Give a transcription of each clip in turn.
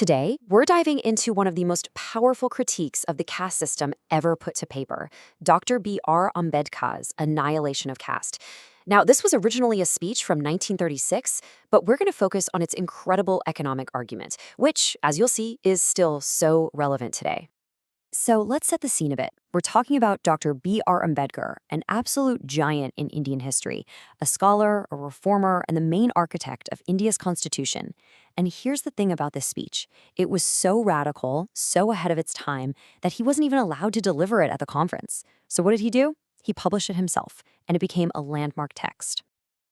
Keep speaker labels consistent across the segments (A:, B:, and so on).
A: Today, we're diving into one of the most powerful critiques of the caste system ever put to paper, Dr. B R Ambedkar's Annihilation of Caste. Now, this was originally a speech from 1936, but we're going to focus on its incredible economic argument, which, as you'll see, is still so relevant today. So let's set the scene a bit. We're talking about Dr. B R Ambedkar, an absolute giant in Indian history, a scholar, a reformer, and the main architect of India's constitution. And here's the thing about this speech. It was so radical, so ahead of its time, that he wasn't even allowed to deliver it at the conference. So what did he do? He published it himself, and it became a landmark text.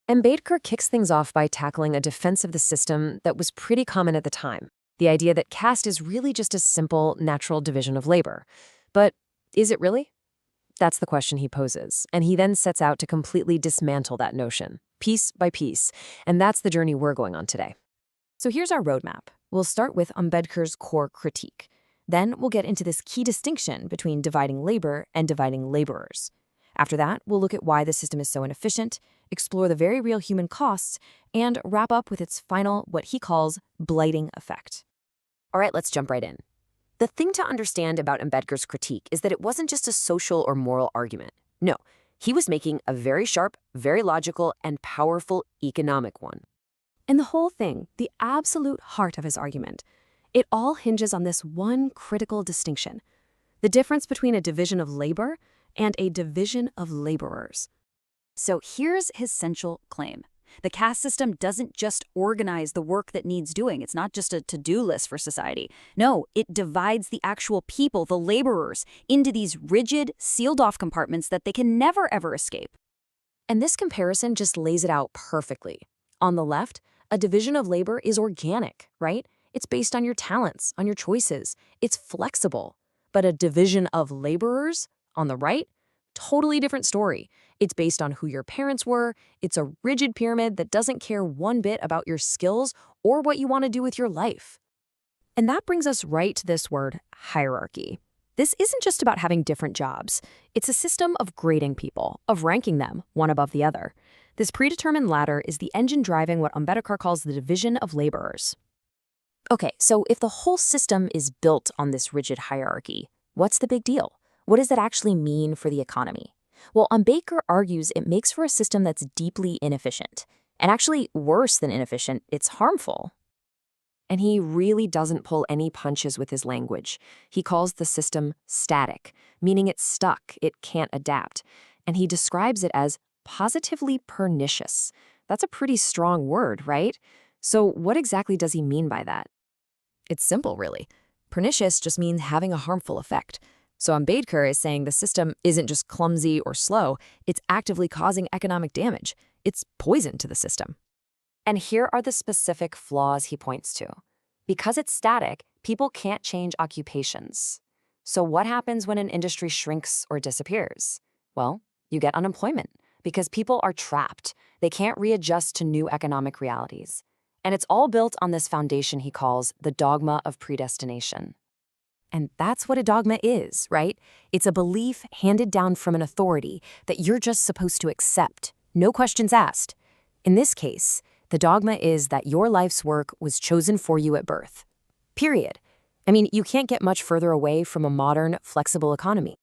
A: Ambedkar kicks things off by tackling a defense of the system that was pretty common at the time. The idea that caste is really just a simple, natural division of labor. But is it really? That's the question he poses, and he then sets out to completely dismantle that notion, piece by piece, and that's the journey we're going on today. So here's our roadmap. We'll start with Ambedkar's core critique. Then we'll get into this key distinction between dividing labor and dividing laborers. After that, we'll look at why the system is so inefficient, explore the very real human costs, and wrap up with its final, what he calls, blighting effect. All right, let's jump right in. The thing to understand about Ambedkar's critique is that it wasn't just a social or moral argument. No, he was making a very sharp, very logical, and powerful economic one. And the whole thing, the absolute heart of his argument, it all hinges on this one critical distinction: the difference between a division of labor and a division of laborers.
B: So here's his central claim. The caste system doesn't just organize the work that needs doing. It's not just a to-do list for society. No, it divides the actual people, the laborers, into these rigid, sealed-off compartments that they can never, ever escape.
A: And this comparison just lays it out perfectly. On the left, a division of labor is organic, right? It's based on your talents, on your choices. It's flexible. But a division of laborers, on the right, totally different story. It's based on who your parents were. It's a rigid pyramid that doesn't care one bit about your skills or what you want to do with your life. And that brings us right to this word, hierarchy. This isn't just about having different jobs. It's a system of grading people, of ranking them one above the other. This predetermined ladder is the engine driving what Ambedkar calls the division of laborers. Okay, so if the whole system is built on this rigid hierarchy, what's the big deal? What does that actually mean for the economy? Well, Ambedkar argues it makes for a system that's deeply inefficient. And actually, worse than inefficient, it's harmful. And he really doesn't pull any punches with his language. He calls the system static, meaning it's stuck, it can't adapt. And he describes it as positively pernicious. That's a pretty strong word, right? So what exactly does he mean by that? It's simple, really. Pernicious just means having a harmful effect. So Ambedkar is saying the system isn't just clumsy or slow, it's actively causing economic damage. It's poison to the system. And here are the specific flaws he points to. Because it's static, people can't change occupations. So what happens when an industry shrinks or disappears? Well, you get unemployment because people are trapped. They can't readjust to new economic realities. And it's all built on this foundation he calls the dogma of predestination. And that's what a dogma is, right? It's a belief handed down from an authority that you're just supposed to accept, no questions asked. In this case, the dogma is that your life's work was chosen for you at birth. Period. I mean, you can't get much further away from a modern, flexible economy.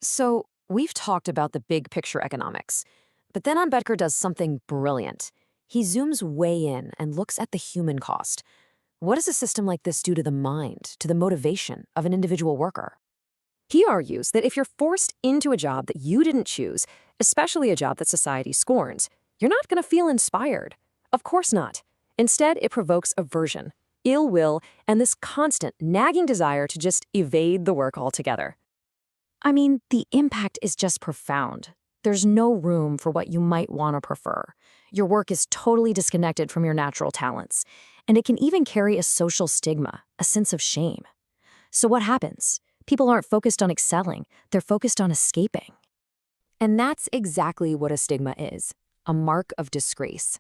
A: So we've talked about the big picture economics, but then Ambedkar does something brilliant. He zooms way in and looks at the human cost. What does a system like this do to the mind, to the motivation of an individual worker? He argues that if you're forced into a job that you didn't choose, especially a job that society scorns, you're not going to feel inspired. Of course not. Instead, it provokes aversion, ill will, and this constant, nagging desire to just evade the work altogether. I mean, the impact is just profound. There's no room for what you might want to prefer. Your work is totally disconnected from your natural talents. And it can even carry a social stigma, a sense of shame. So what happens? People aren't focused on excelling, they're focused on escaping. And that's exactly what a stigma is, a mark of disgrace.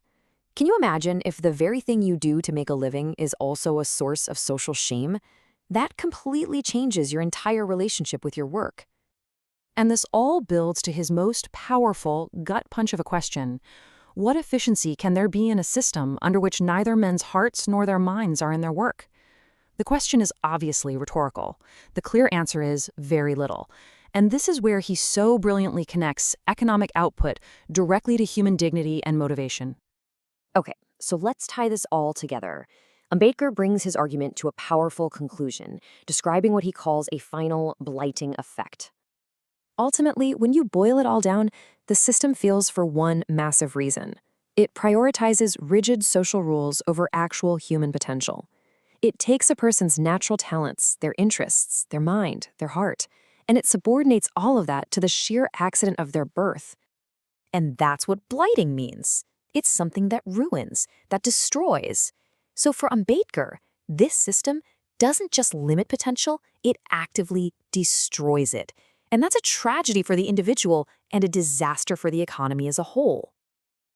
A: Can you imagine if the very thing you do to make a living is also a source of social shame? That completely changes your entire relationship with your work. And this all builds to his most powerful gut punch of a question. What efficiency can there be in a system under which neither men's hearts nor their minds are in their work? The question is obviously rhetorical. The clear answer is very little. And this is where he so brilliantly connects economic output directly to human dignity and motivation.
C: Okay, so let's tie this all together. Ambedkar brings his argument to a powerful conclusion, describing what he calls a final blighting effect. Ultimately, when you boil it all down, the system fails for one massive reason. It prioritizes rigid social rules over actual human potential. It takes a person's natural talents, their interests, their mind, their heart, and it subordinates all of that to the sheer accident of their birth. And that's what blighting means. It's something that ruins, that destroys. So for Ambedkar, this system doesn't just limit potential, it actively destroys it. And that's a tragedy for the individual and a disaster for the economy as a whole.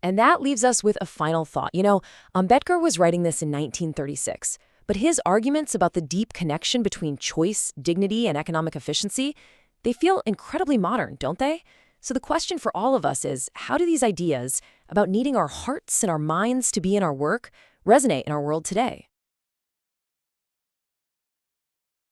A: And that leaves us with a final thought. Ambedkar was writing this in 1936, but his arguments about the deep connection between choice, dignity, and economic efficiency, they feel incredibly modern, don't they? So the question for all of us is, how do these ideas about needing our hearts and our minds to be in our work resonate in our world today?